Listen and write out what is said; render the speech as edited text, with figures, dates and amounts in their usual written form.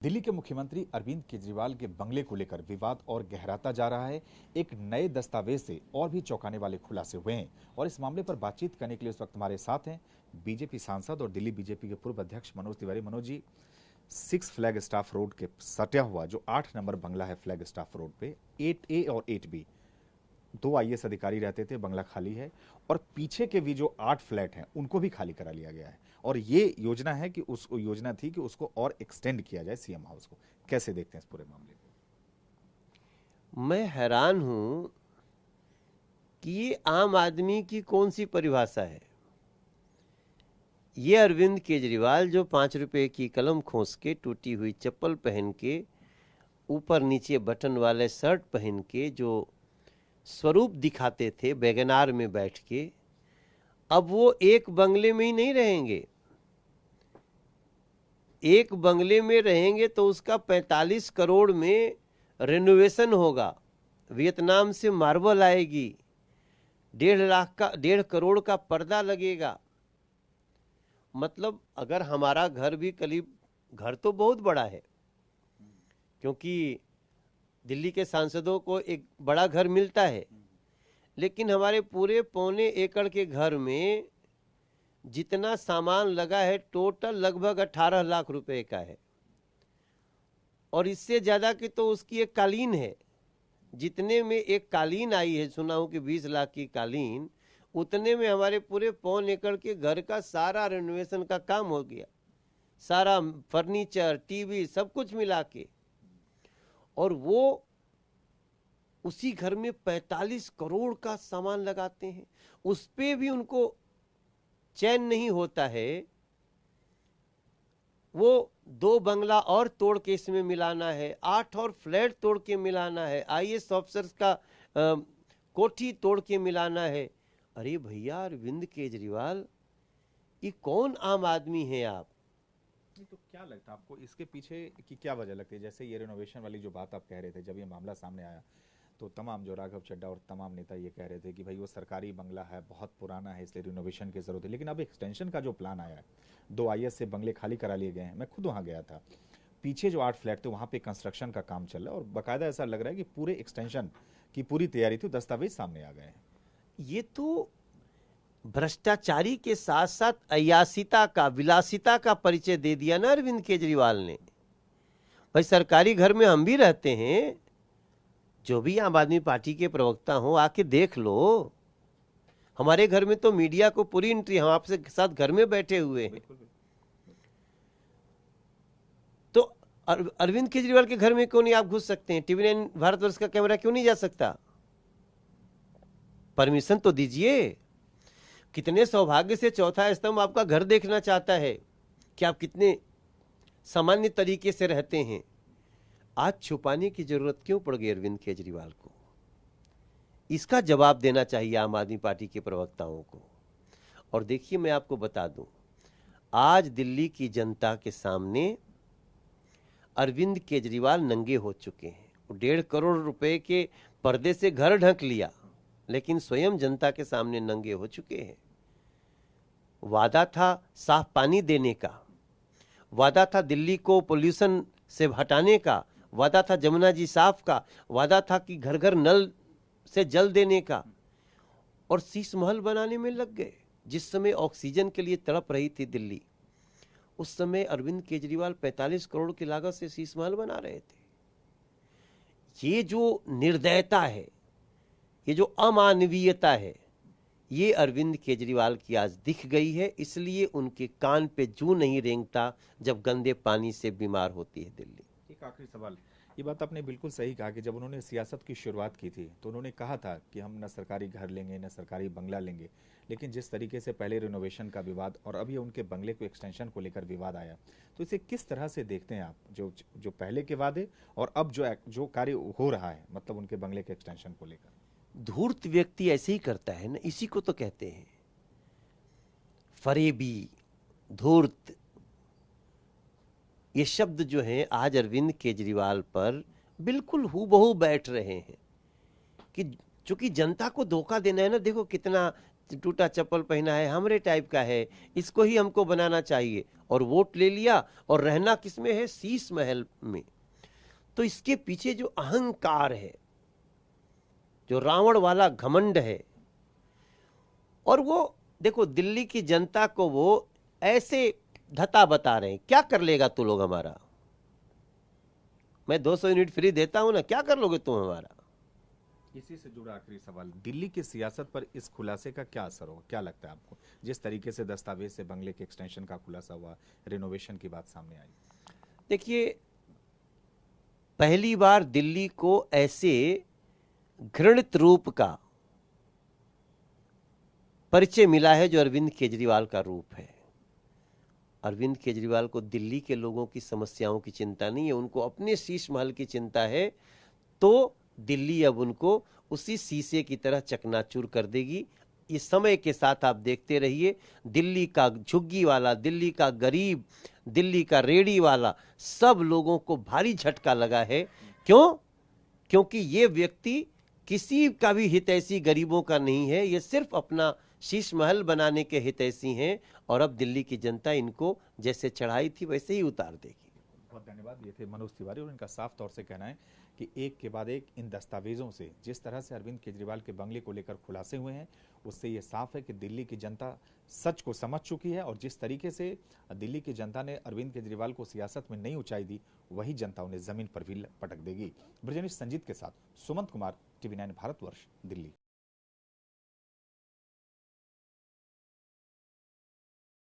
दिल्ली के मुख्यमंत्री अरविंद केजरीवाल के बंगले को लेकर विवाद और गहराता जा रहा है। एक नए दस्तावेज से और भी चौंकाने वाले खुलासे हुए हैं और इस मामले पर बातचीत करने के लिए इस वक्त हमारे साथ हैं बीजेपी सांसद और दिल्ली बीजेपी के पूर्व अध्यक्ष Manoj Tiwari. Manoj ji, 6 flag staff road के सटा हुआ जो 8 नंबर बंगला है फ्लैग स्टाफ रोड पे, 8A और 8B, 2 IAS अधिकारी रहते थे, बंगला खाली है और पीछे के भी जो 8 फ्लैट हैं उनको भी खाली करा लिया गया है और ये योजना है कि योजना थी कि उसको और एक्सटेंड किया जाए सीएम हाउस को। कैसे देखते हैं इस पूरे मामले को? मैं हैरान हूं कि ये आम आदमी की कौन सी परिभाषा है। ये अरविंद केजरीवाल जो 5 रुपए की कलम खोस के, टूटी हुई चप्पल पहन के, ऊपर नीचे बटन वाले शर्ट पहन के जो स्वरूप दिखाते थे वैगनार में बैठ के, अब वो एक बंगले में ही नहीं रहेंगे। एक बंगले में रहेंगे तो उसका 45 करोड़ में रेनोवेशन होगा, वियतनाम से मार्बल आएगी, 1.5 करोड़ का पर्दा लगेगा। मतलब अगर हमारा घर भी करीब, घर तो बहुत बड़ा है क्योंकि दिल्ली के सांसदों को एक बड़ा घर मिलता है, लेकिन हमारे पूरे 1.25 एकड़ के घर में जितना सामान लगा है टोटल लगभग 18 लाख रुपए का है और इससे ज़्यादा की तो उसकी एक कालीन है। जितने में एक कालीन आई है, सुना हूँ कि 20 लाख की कालीन, उतने में हमारे पूरे 1.25 एकड़ के घर का सारा रेनोवेशन का काम हो गया, सारा फर्नीचर, टीवी, सब कुछ मिला के। और वो उसी घर में 45 करोड़ का सामान लगाते हैं, उस पे भी उनको चैन नहीं होता है। वो 2 बंगला और तोड़ के इसमें मिलाना है, 8 और फ्लैट तोड़ के मिलाना है, IAS ऑफिसर्स का कोठी तोड़ के मिलाना है। अरे भैया अरविंद केजरीवाल, ये कौन आम आदमी है आप? तो क्या लगता है आपको इसके पीछे की क्या वजह लगती है? जैसे ये रिनोवेशन वाली जो बात आप कह रहे थे, जब ये मामला सामने आया तो तमाम जो राघव चड्ढा और तमाम नेता ये कह रहे थे कि भाई वो सरकारी बंगला है, बहुत पुराना है, इसलिए रिनोवेशन की जरूरत है। लेकिन अब एक्सटेंशन का जो प्लान आया है, 2 IAS से बंगले खाली करा लिए गए हैं। मैं खुद वहाँ गया था, पीछे जो 8 फ्लैट थे वहाँ पे कंस्ट्रक्शन का काम चल रहा है और बाकायदा ऐसा लग रहा है कि पूरे एक्सटेंशन की पूरी तैयारी थी, दस्तावेज सामने आ गए हैं। ये तो भ्रष्टाचारी के साथ साथ अयासिता का, विलासिता का परिचय दे दिया ना अरविंद केजरीवाल ने। भाई सरकारी घर में हम भी रहते हैं, जो भी आम आदमी पार्टी के प्रवक्ता हो आके देख लो। हमारे घर में तो मीडिया को पूरी एंट्री, हम आपसे साथ घर में बैठे हुए हैं। तो अरविंद केजरीवाल के घर में क्यों नहीं आप घुस सकते हैं? TV9 भारतवर्ष का कैमरा क्यों नहीं जा सकता? परमिशन तो दीजिए। कितने सौभाग्य से चौथा स्तंभ आपका घर देखना चाहता है कि आप कितने सामान्य तरीके से रहते हैं। आज छुपाने की जरूरत क्यों पड़ गई अरविंद केजरीवाल को? इसका जवाब देना चाहिए आम आदमी पार्टी के प्रवक्ताओं को। और देखिए, मैं आपको बता दूं, आज दिल्ली की जनता के सामने अरविंद केजरीवाल नंगे हो चुके हैं। 1.5 करोड़ रुपए के पर्दे से घर ढक लिया, लेकिन स्वयं जनता के सामने नंगे हो चुके हैं। वादा था साफ पानी देने का, वादा था दिल्ली को पोल्यूशन से हटाने का, वादा था जमुना जी साफ का, वादा था कि घर घर नल से जल देने का, और शीश महल बनाने में लग गए। जिस समय ऑक्सीजन के लिए तड़प रही थी दिल्ली, उस समय अरविंद केजरीवाल 45 करोड़ की लागत से शीश महल बना रहे थे। ये जो निर्दयता है, ये जो अमानवीयता है, ये अरविंद केजरीवाल की आज दिख गई है। इसलिए उनके कान पे जू नहीं रेंगता जब गंदे पानी से बीमार होती है दिल्ली। एक आखिरी सवाल, ये बात आपने बिल्कुल सही कहा कि जब उन्होंने सियासत की शुरुआत की थी तो उन्होंने कहा था कि हम न सरकारी घर लेंगे न सरकारी बंगला लेंगे, लेकिन जिस तरीके से पहले रिनोवेशन का विवाद और अभी उनके बंगले को एक्सटेंशन को लेकर विवाद आया, तो इसे किस तरह से देखते हैं आप? जो पहले के वादे और अब जो कार्य हो रहा है, मतलब उनके बंगले के एक्सटेंशन को लेकर। धूर्त व्यक्ति ऐसे ही करता है ना, इसी को तो कहते हैं फरेबी, धूर्त। ये शब्द जो हैं आज अरविंद केजरीवाल पर बिल्कुल हूबहू बैठ रहे हैं कि चूंकि जनता को धोखा देना है ना। देखो कितना टूटा चप्पल पहना है, हमरे टाइप का है, इसको ही हमको बनाना चाहिए, और वोट ले लिया। और रहना किसमें है? शीश महल में। तो इसके पीछे जो अहंकार है, जो रावण वाला घमंड है, और वो देखो दिल्ली की जनता को वो ऐसे धता बता रहे हैं, क्या कर लेगा तू लोग हमारा? मैं 200 यूनिट फ्री देता हूं ना, क्या कर लोगे तुम हमारा? इसी से जुड़ा आखिरी सवाल, दिल्ली की सियासत पर इस खुलासे का क्या असर होगा, क्या लगता है आपको? जिस तरीके से दस्तावेज से बंगले के एक्सटेंशन का खुलासा हुआ, रिनोवेशन की बात सामने आई। देखिए, पहली बार दिल्ली को ऐसे घृणित रूप का परिचय मिला है जो अरविंद केजरीवाल का रूप है। अरविंद केजरीवाल को दिल्ली के लोगों की समस्याओं की चिंता नहीं है, उनको अपने शीश महल की चिंता है। तो दिल्ली अब उनको उसी शीशे की तरह चकनाचूर कर देगी। इस समय के साथ आप देखते रहिए, दिल्ली का झुग्गी वाला, दिल्ली का गरीब, दिल्ली का रेडी वाला, सब लोगों को भारी झटका लगा है। क्यों? क्योंकि ये व्यक्ति किसी का भी हितैषी गरीबों का नहीं है, ये सिर्फ अपना शीश महल बनाने के हितैषी हैं। और अब दिल्ली की जनता इनको जैसे चढ़ाई थी वैसे ही उतार देगी। बहुत धन्यवाद। ये थे मनोज तिवारी, और इनका साफ तौर से कहना है कि एक के बाद एक इन दस्तावेजों से जिस तरह से अरविंद केजरीवाल के बंगले को लेकर खुलासे हुए हैं, उससे ये साफ है कि दिल्ली की जनता सच को समझ चुकी है। और जिस तरीके से दिल्ली की जनता ने अरविंद केजरीवाल को सियासत में नई ऊंचाई दी, वही जनता उन्हें जमीन पर भी पटक देगी। ब्रजेश संजीत के साथ सुमंत कुमार, TV9 भारतवर्ष, दिल्ली।